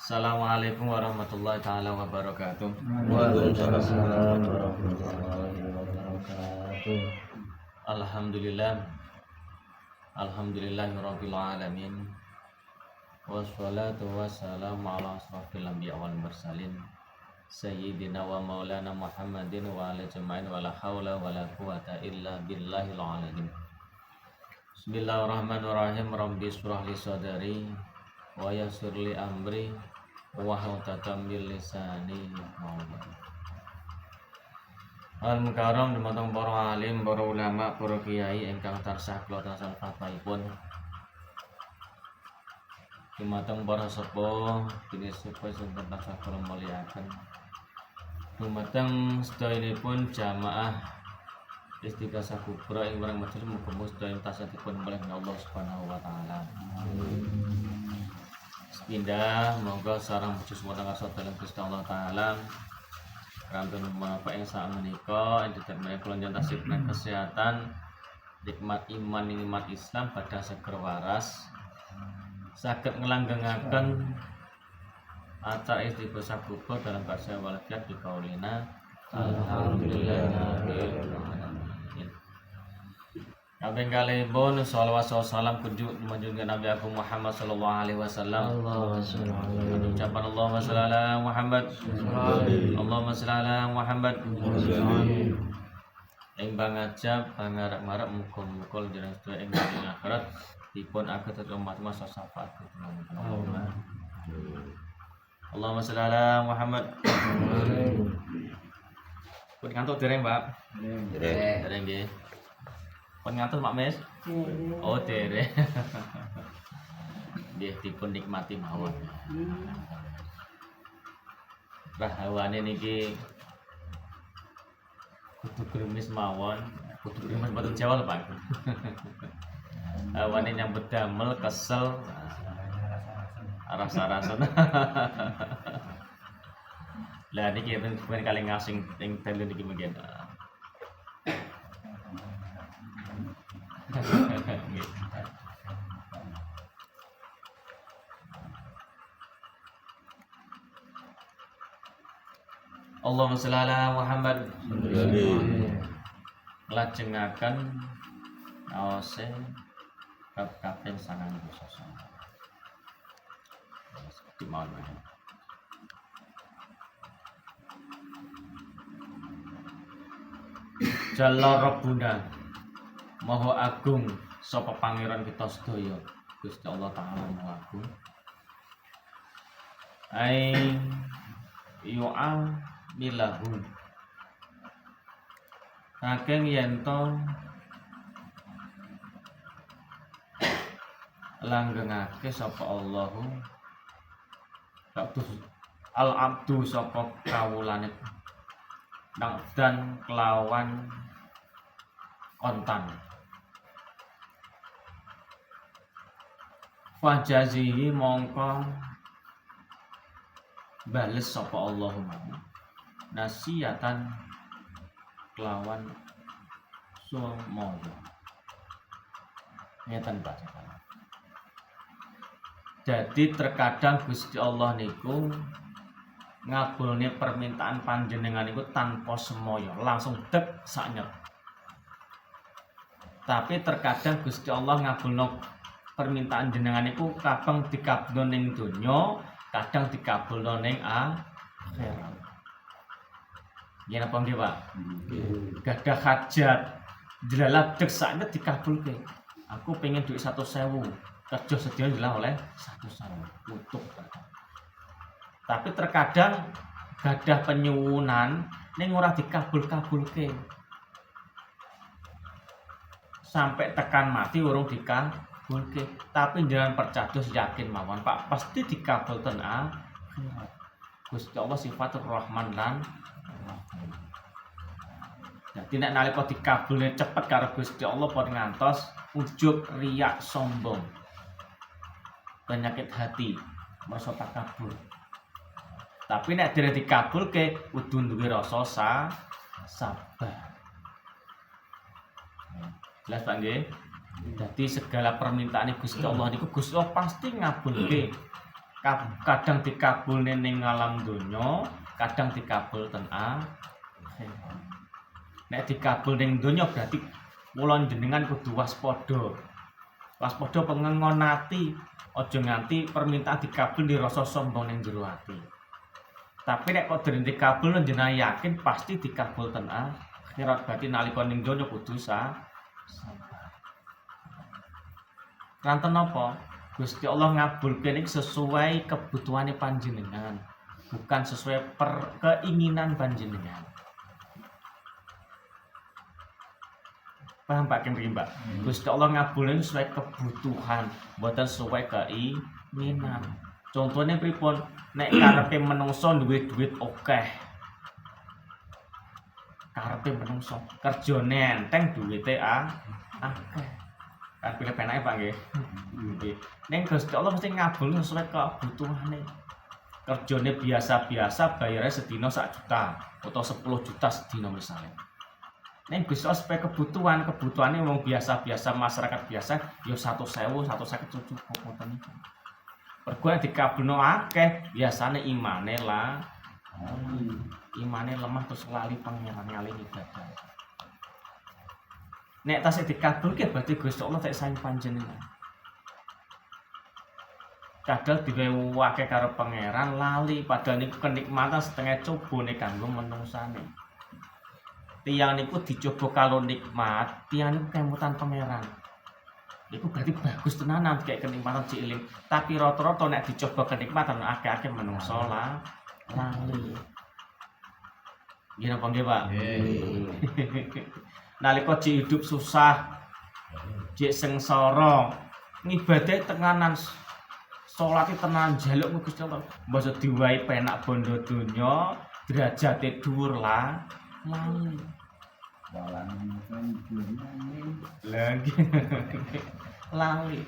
Assalamualaikum warahmatullahi taala wabarakatuh. Waalaikumsalam warahmatullahi wabarakatuh. Alhamdulillahirabbil alamin. Wassalatu wassalamu ala asrofil anbiya wal mursalin sayyidina wa maulana Muhammadin wa ala jama'in wa la hawla wa la quwata illa billahil azim. Bismillahirrahmanirrahim. Rabbi shrah li sadri wa yassir li amri wa hlul min lisani yafqahu. Al-mukarram dumateng para alim, para ulama, para kiai ingkang tansah kula tansah fatwaipun. Dumateng para sepuh dene sepuh sing tansah kula mulyaken. Dumateng sedayanipun jamaah Istighosah Kubra ing barang majelis muga sedaya tansah dipun oleh Allah Subhanahu wa taala. Pindah monggo sareng puji semoga ngarsa dalam Gusti Allah taala. Rantun Bapak yang saat menikah, yang determinasi kelonjang tasib dan kesehatan, nikmat iman, nikmat Islam pada seger waras, sakit ngelanggengaken acara Istighosah Kubra dalam bahasa walafiat di kaulina. Alhamdulillahirabbil alamin. Kaping kalihipun shalawat salam kunjuk menjunjung Nabi Agung Muhammad sallallahu alaihi wasallam. Ucapan Allahumma shalli ala Muhammad. Allahumma shalli ala Muhammad. Ing bangajab pangarep-arep muga-muga jenengan sedaya ing dunya akhirat dipun aget umat masa syafaat. Allahumma shalli ala Muhammad. Pun kantuk dereng, Pak? Dereng nggih. Pun ngantos Mak Mes? Oh, dereng. Nggih dipun nikmati mawon. Rahawane niki kudu krimis mawon, kudu krimis mboten Jawa lho, Pak. Hawane nyambut damel kesel. Rasa-rasa. Lah niki enten kali ngasing ing telu niki mungkin. Allahumma sholli ala Muhammad. Lajengaken aose bab kaping 909. Dimawon. Jalla Rabbuna Maha Agung sapa pangeran kita sedaya Gusti Allah taala Maha Agung. Ai yu'a milahu saking yen to langgengake sapa Allahu al abdu sapa kawulane dan kelawan kontan fajazihi mongko bales sapa Allahumma nasiyatan kelawan sumoyo ngeten Pak. Jadi terkadang Gusti Allah niku ngabulne permintaan panjenengan niku tanpa semoyo, langsung dek saknyet. Tapi terkadang Gusti Allah ngabulno permintaan jenengan niku kadang dikabulno ning donya, kadang dikabulno ning akhirat. Yen apa nggih, Pak? Gadah hajat, jelalah dek saknyet dikabulke. Aku pengen duit 100.000, kerja sedina jelas oleh 100.000 tutup. Tapi terkadang gadah penyuwunan ning ora dikabul-kabulke. Sampai tekan mati urung dikabulke. Tapi jangan percados yakin mawon, Pak, pasti dikabulkan akhirat. Gusti Allah sifatur Rahman lan Rahim. Jadi nek nalika dikabulne cepet karo Gusti Allah pun ngantos ujub riak sombong. Penyakit hati, masa takabur. Tapi nek dene dikabulke kudu duwe rasa sabar. Jelas Pak nggih? Jadi segala permintaan Gusti Allah niku Gusti Allah pasti ngabulke. kadang dikabulne ning alam donya, kadang dikabul ten akhirat. Nek dikabul ning donya berarti kula jenengan kudu waspada. Waspada pengengon ati, aja nganti permintaan dikabul dirasa sombong ning jero ati. Tapi nek kok dereng dikabul jenengan yakin pasti dikabul ten akhirat. Berarti nalika ning donya kudu sabar. Ranten napa? Gusti Allah ngabulke iki sesuai kebutuhane panjenengan, bukan sesuai keinginan panjenengan. Paham Pak Kim Mbak? Gusti Allah ngabulin sesuai kebutuhan, mboten sesuai keinginan. Contohnya pripun? Nek karepe menungso duwe duit akeh. Karepe menungso kerjane enteng duwite akeh. Kan pilih penake Pak nggih. Nggih. Ning Gusti Allah mesti ngabulin sesuai kebutuhane. Kerjane biasa-biasa bayarnya sedina 1 juta atau 10 juta sedina misalnya. Ning Gusti Allah supaya kebutuhane wong biasa-biasa masyarakat biasa ya 1.000, 150 cukup ngoten niku. Pergo dikabulno akeh, biasane imane lemah terus lali pangeran ngalih ibadah. Nek tasih dikabulke berarti Gusti Allah tak sayang panjenengan. Kadang diwewake karo pangeran lali padahal niku kenikmatan setengah cobane kanggo menungsane. Tiyang niku dicoba kalau nikmat, tiyang niku kemutan pangeran. Iku berarti bagus tenanan kayak kenikmatan cilik. Tapi rata-rata nek dicoba kenikmatan akeh-akeh menungso lali. Nggih napa nggih, Pak? Nalika cik hidup susah, cik sengsara, ngibadahi tenanan, salate tenan njaluk Gusti Allah. Mbasa diwahi penak bondo donya, derajate dhuwur lali. Lagi lali.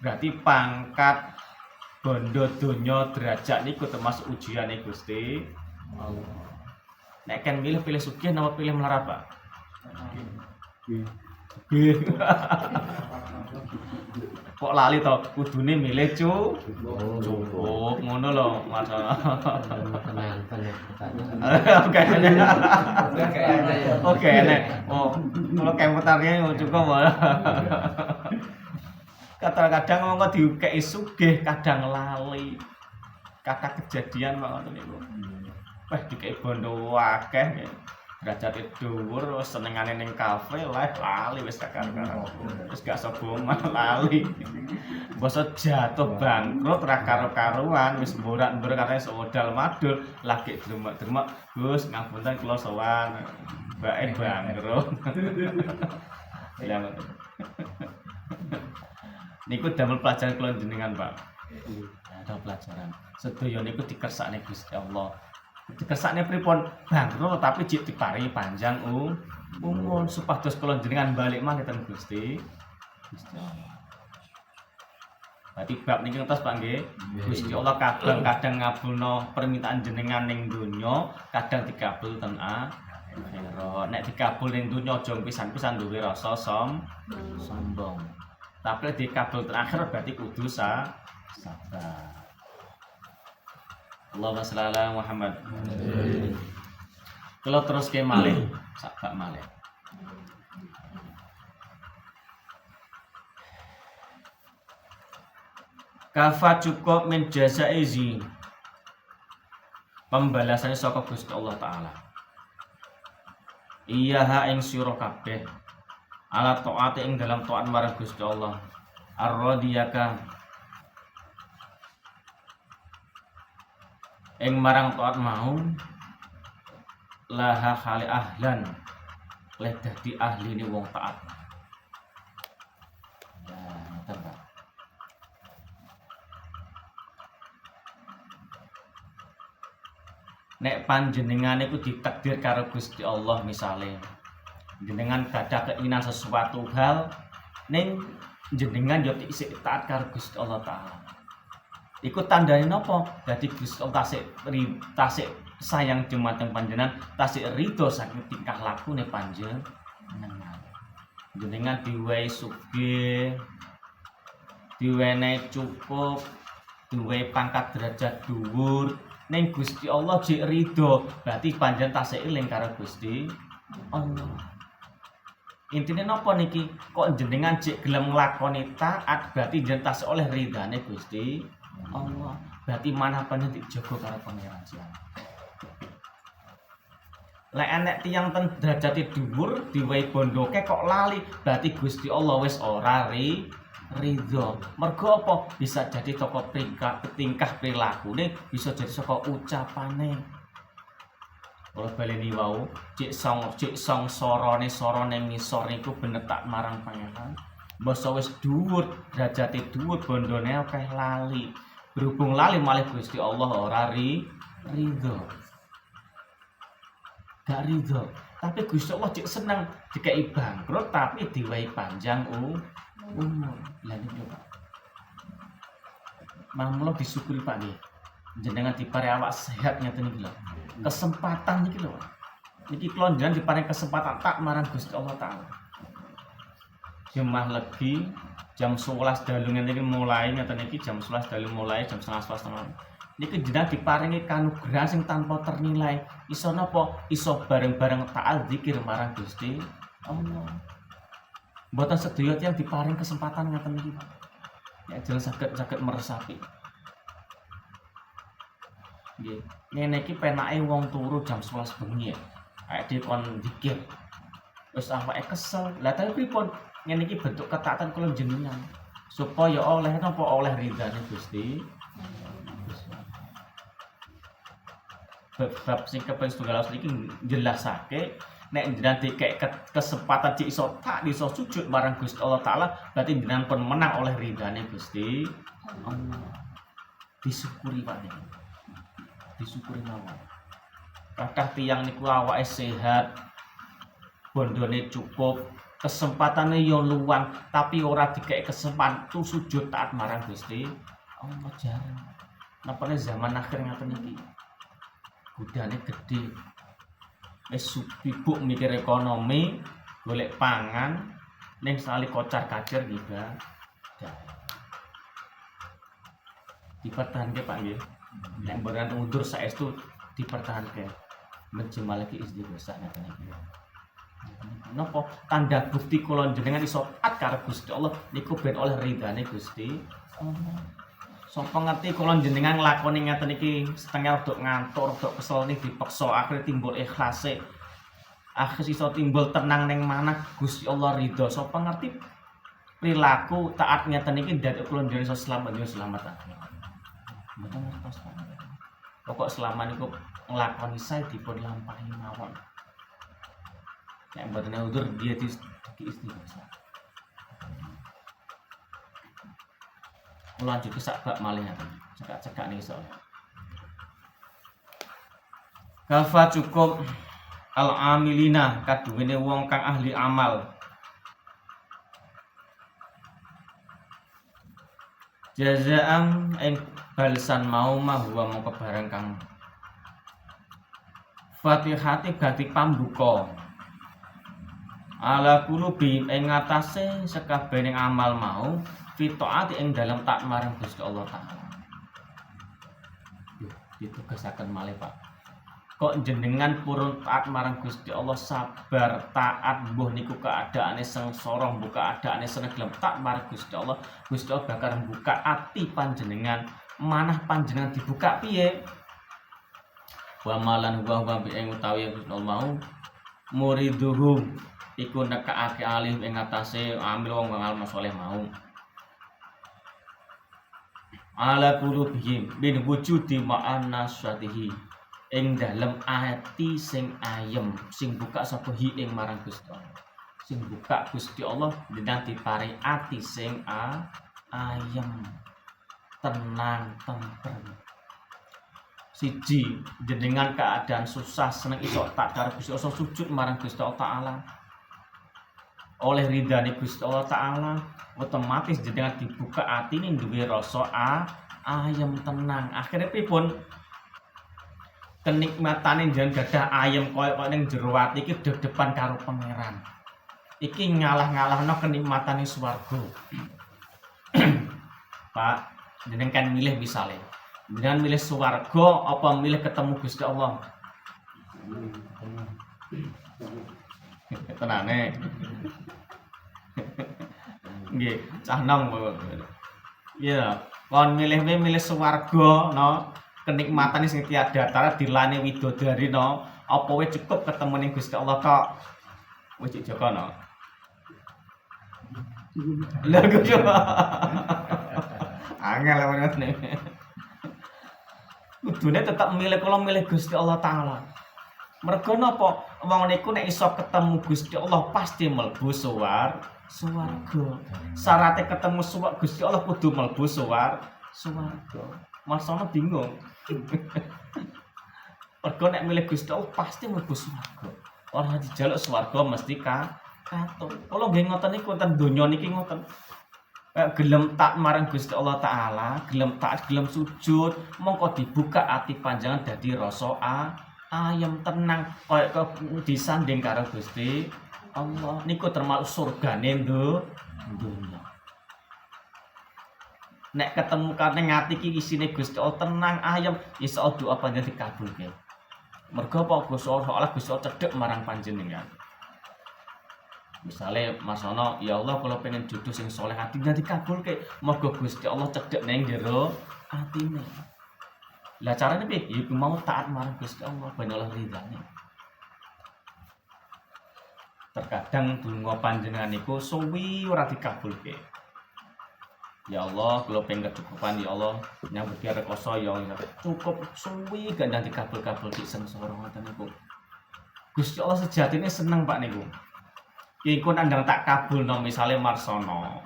Berarti pangkat bondo donya derajat niku termasuk ujiane Gusti Allah. Nek kan pilih sugih napa pilih melarat, Pak? Kok lali to kudune milih cukup ngono lho Mas. Oke nek oh kalau kemutarnya cukup. Kadang-kadang wong diukeki sugih kadang lali. Kata kejadian ngoten niku. Wah dikei bondo akeh. Derajate dhuwur senengane ning kafe lali wis kakar-kakar. Wis gak soboman lali. Basa jatuh bangkrut ra karo-karuan wis mborak-mborak katanya sodal madul lagi dremek-dremek Gus ngapunten kula sowan mbake bangkrut. Niku damel pelajaran kula jenengan, Pak. Ada pelajaran. Sedaya niku dikersakne Gusti Allah. Dikersakne pripun bangkrut tapi jek diparingi panjang umur supados kula jenengan balik malih ten Gusti Allah. Berarti bab niki ngertos Pak nggih. Gusti Allah kadang ngabulno permintaan jenengan ning donya, kadang dikabul ten akhirat. Nek dikabul ning donya aja pisan-pisan duwe rasa sombong. Tapi dikabul ten akhirat berarti kudu sabar. Allahumma shalli ala Muhammad. Kalau terus ke malih, sak malih. Kafa cukup min jazaizi. Pembalasannya saka Gusti Allah taala. Iyaha ing sira kabeh. Ala taati ing dalam taat marang Gusti Allah. Ar-radiyaka ing marang taat mau laha khali ahlan leh dadi ahline wong taat. Ya, ngoten Pak. Nek panjenengan iku ditakdir karo Gusti Allah misale jenengan gadah keinginan sesuatu hal ning jenengan yo isih taat karo Gusti Allah taala. Iku tandane napa? Dadi Gusti Allah tasik sayang dumateng panjenengan, tasik ridho saking tingkah lakune panjenengan. Jenengan diwehi sugih, diwenehi cukup, duwe pangkat derajat dhuwur ning Gusti Allah jek ridho, berarti panjenengan tasih eling karo Gusti Allah. Intine napa niki? Kok jenengan jek gelem nglakoni taat, berarti jenengan tasih oleh ridane Gusti Allah. Berarti manapane dijaga karo pangeran sian. Lek enek tiyang ten derajate dhuwur diwehi bondoke kok lali, berarti Gusti Allah wis ora ridho. Mergo apa? Bisa jadi toko tingkah prilakune, bisa jadi saka ucapane. Kalau baleni wau, cek song sorone ngisor niku bener tak marang pangeran. Basa wis dhuwur, derajate dhuwur, bondone akeh lali. Berhubung lali malih Gusti Allah ora ridho. Gak ridho. Tapi Gusti Allah cek seneng dikei bangkrut tapi diwehi panjang umur. Lah niku Pak. Mamlo disyukuri Pak nggih. Jenengan dipare awak sehat ngeten iki lho. Kesempatan niki lho. Niki kula jenengan dipare kesempatan tak marang Gusti Allah taala. Jemaah legi jam 11 dalu ngene iki mulai ngeten iki jam 11 dalu mulai jam 11.30. Niki jenengan diparingi kanugrahan sing tanpa ternilai. Iso napa? Iso bareng-bareng taat zikir marang Gusti Allah. Mboten sedaya tiyang diparing kesempatan ngaten iki, Pak. Ya jelas saged meresapi. Nggih. Ngene iki penake wong turu jam 11 bengi ya. Awake dhewe kon zikir. Wis awake kesel. Lah tapi pripun? Ngene iki bentuk ketaatan kula jenengan. Supaya oleh napa oleh ridane Gusti. Bab sing kaping 1 iki jelasake nek jenengan dikek kesempatan cik iso tak iso sujud marang Gusti Allah taala, berarti jenengan pun menang oleh ridane Gusti Allah. Disyukuri Pak niki. Disyukuri mawon. Kathah tiyang niku awake sehat, bondone cukup, kesempatane yo luang, tapi ora dikek kesempatan tu sujud taat marang Gusti Allah jarang. Napane zaman akhir ngaten iki. Budane gedhe. Wis sibuk mikir ekonomi, golek pangan, ning sekali kocar-kacir juga. Dipertahanke Pak nggih. Nek mboten undur saestu dipertahanke. Menjemal lagi istighosah ngaten iki. Napa tanda bukti kula jenengan iso taat karo Gusti Allah niku ben oleh ridane Gusti Allah. Sapa ngerti kula jenengan nglakoni ngaten iki setengah rada ngantuk, rada kesel niki dipaksa akhire timbul ikhlase. Akhire iso timbul tenang ning manah Gusti Allah ridho. Sapa ngerti perilaku taat ngaten iki dadi kula jenengan iso selamat yo selamat akhir. Mboten ngertos Pak. Pokok selama niku nglakoni sae dipun lampahi mawon. Nek mboten udur dia di istighosah. Lanjut ke sak bab malih ngaten. Cekak-cekak niki soalnya. Kafa cukup al-amilina kaduwene wong kang ahli amal. Jazaa'an ing balesan mau huwa mongko barang kang Fatihati ganti pambuka. Ala qulubi ing ngatasé sekabening amal mau fitoati ing dalam taat marang Gusti Allah taala. Yo, ditugasaken malih Pak. Kok jenengan purun taat marang Gusti Allah sabar taat mbuh niku keadaane sengsara, mbuh keadaane seneng gelem taat marang Gusti Allah bakal buka ati panjenengan, manah panjenengan dibuka piye? Wa malan wa ing utawi Gusti Allah mau muriduhum iku nekake alih ing atase amil wong kang amal saleh mau. Ala qulubihim bin wujudi ma'anna syatihi ing dalem ati sing ayem sing buka sapa hi ing marang Gusti Allah. Sing buka Gusti Allah dengan dipari ati sing ayem tenang tentrem. Siji jenengan keadaan susah seneng iso tak karo Gusti Allah sujud marang Gusti Allah taala. Oleh ridane Gusti Allah taala otomatis jenengan dibuka atine duwe rasa ayem tenang. Akhire pripun? Kenikmatane jenengan gadah ayem koyo ning jero ati iki depan karo pangeran. Iki ngalah-ngalahno kenikmatane swarga. Pak, jenengan kan milih misale. Jenengan milih swarga apa milih ketemu Gusti Allah? Tenane. Nggih, cah nom. Iya, kon milih swarga no, kenikmatan sing tiada tara dilane widodari no, apa wis cukup ketemu ning Gusti Allah kok. Wis Joko no. Lha kok yo. Angel banget nih. Kudune tetep milih kula milih Gusti Allah taala. Mergo napa? Wong niku nek iso ketemu Gusti Allah pasti mlebu swarga. Syaratnya ketemu Gusti Allah kudu mlebu swarga. Marsana bingung. Mergo nek milih Gusti Allah pasti mlebu swarga. Ora dijaluk swarga mesti katut. Kula nggih ngoten niku ten donya niki ngoten. Gelem tak marang Gusti Allah taala, gelem taat, gelem sujud, mongko dibuka ati panjenengan dadi rasa ayam tenang kaya disanding karo Gusti Allah. Niku termasuk surgane dunya. Nek ketemu kane ati iki isine Gusti Allah tenang ayam, iso doa panjenengan dikabulke. Mergo apa Gusti Allah cedhek marang panjenengan. Misale Mas Ono, ya Allah kalau pengen jodoh sing soleh hati nanti kabulke. Mergo Gusti Allah cedhek nang jero atine. Lah carane piye? Ya mau taat marang Gusti Allah ben Allah ridane. Terkadang donga panjenengan niku suwi ora dikabulke. Ya Allah, kalau pengen kecukupan ya Allah, nyambut dia rekoso ya Allah. Cukup suwi gandang dikabul-kabul di sengsara ngoten niku. Gusti Allah sejatine seneng Pak niku. Iku nandang tak kabulno misale Marsono.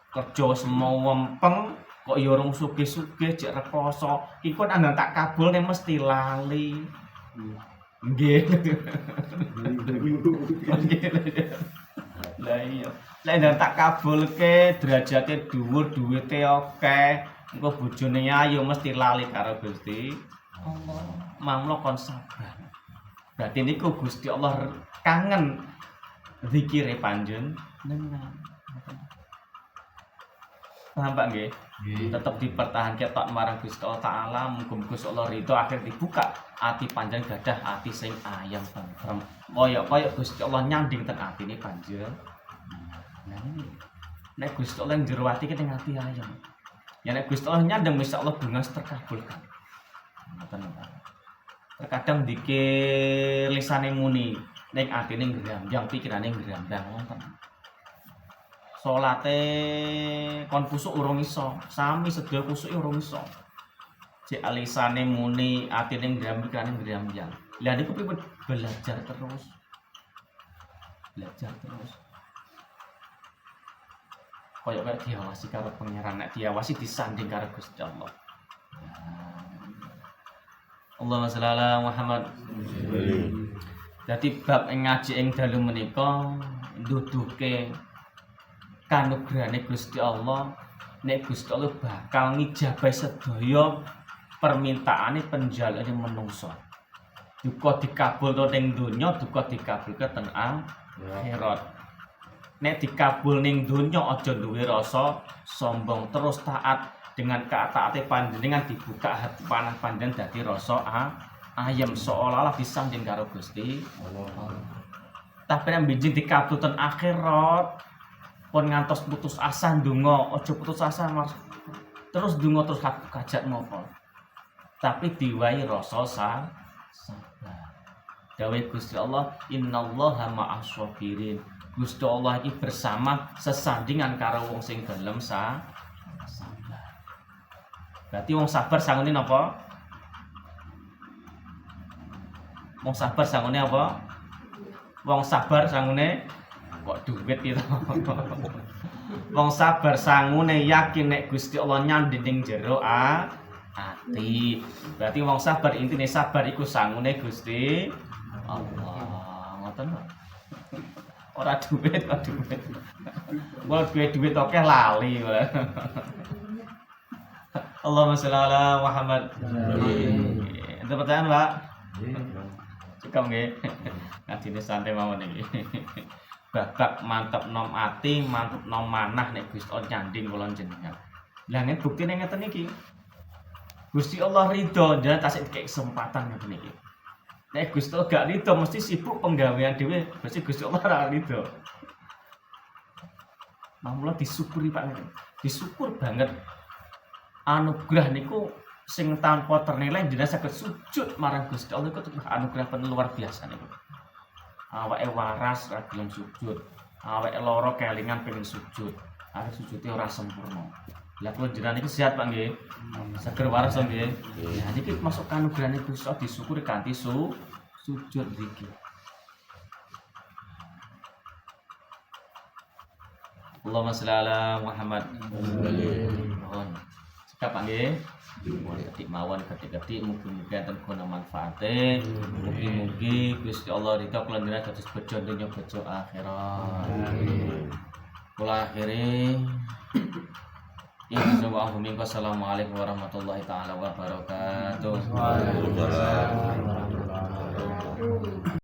Kerja semua wempeng kok ya urung sugih-sugih jek rekoso. Iku nandang tak kabul nek mesti lali. Nggih. Lah iya. Lek nandang tak kabulke derajate dhuwur, duwite akeh, engko bojone ayu mesti lali karo Gusti Allah. Mamlo kon sabar. Berarti niku Gusti Allah kangen zikire panjenengan. Paham Pak nggih? Tetep dipertahanke tok marang Gusti Allah taala, muga-muga Gusti Allah ridho akhir dibuka ati panjenengan gadah ati sing ayam tentrem. Kaya Gusti Allah nyanding ten atine panjenengan. Nah ini nek Gusti Allah njero ati ki teng ati ayam. Ya nek Gusti Allah nyandeng Gusti Allah bunga terkabulkan. Ngoten Pak. Terkadang dikir lisane muni ning atine ngrambyang pikirane ngrambyang wonten. Salate kon kusuk urung iso, sami sedaya kusuke urung iso. Cek alisane muni atine ngrambyang pikirane ngrambyang. Lah niku piye belajar terus. Belajar terus. Kaya diawasi karo pangeran, nek diawasi disanding karo Gusti Allah. Allahumma sholli ala Muhammad. Dadi bab ngaji ing dalu menika nduduhke kanugrahane Gusti Allah, nek Gusti Allah bakal ngijabah sedaya permintaane penjalane manungsa. Duka dikabulno ning donya, duka dikabulke teng akhirat. Nek dikabul ning donya aja duwe rasa sombong, terus taat dengan ketaate panjenengan dibuka hati panah panjenengan dadi rasa ayam seolah-olah disanding karo Gusti Allah. Tapi nek benjing dikabul ten akhirat pun ngantos putus asa ndonga, aja putus asa Mas. Terus ndonga terus kajat ngopo. Tapi diwai rasa sabar. Dawuh Gusti Allah, innallaha ma'as sabirin. Gusti Allah iki bersama sesandingan karo wong sing gelem sabar. Berarti wong sabar sangune napa? Wong sabar sangune apa? Wong sabar sangune kok duit itu. Wong sabar sangune yakin nek Gusti Allah nyanding ning jero ati. Berarti wong sabar intine sabar iku sangune Gusti Allah. Ngoten kok. Ora duit kok duit. Wong duit akeh lali. Allahumma sholli ala Muhammad. Itu pertanyaan, Pak. Cukup nggih. Ngajine santai mawon iki. Babak mantep nom ati, mantep nom manah nek Gusti Allah nyanding kula jenengan. Lah nek buktine ngeten iki. Gusti Allah ridho jenengan tasik dikek kesempatan ngeten iki. Nek Gusti Allah gak ridho mesti sibuk penggawean dhewe, mesti Gusti Allah ora ridho. Mula disyukuri Pak ngeten. Disyukur banget anugerah niku sing tanpa ternilai jenengan saged sujud marang Gusti Allah iku anugerah paling luar biasa niku. Awake waras ra gelem sujud, awake lara kelingan pengen sujud. Awake sujudnya ora sempurna. Lah kula jenengan iki sehat Pak nggih. Seger waras to nggih. Nah niki masuk kanugrahane Gusti Allah disyukuri kanthi sujud zikir. Allahumma sholli ala Muhammad. Mohon sikap Pak nggih. Ketik mawon ketik-ketik mugi-mugi enten guna manfaate. Mugi-mugi Gusti Allah ridho kula jenengan dados bejo donya bejo akhirat. Kula akhiri Assalamualaikum warahmatullahi taala wabarakatuh.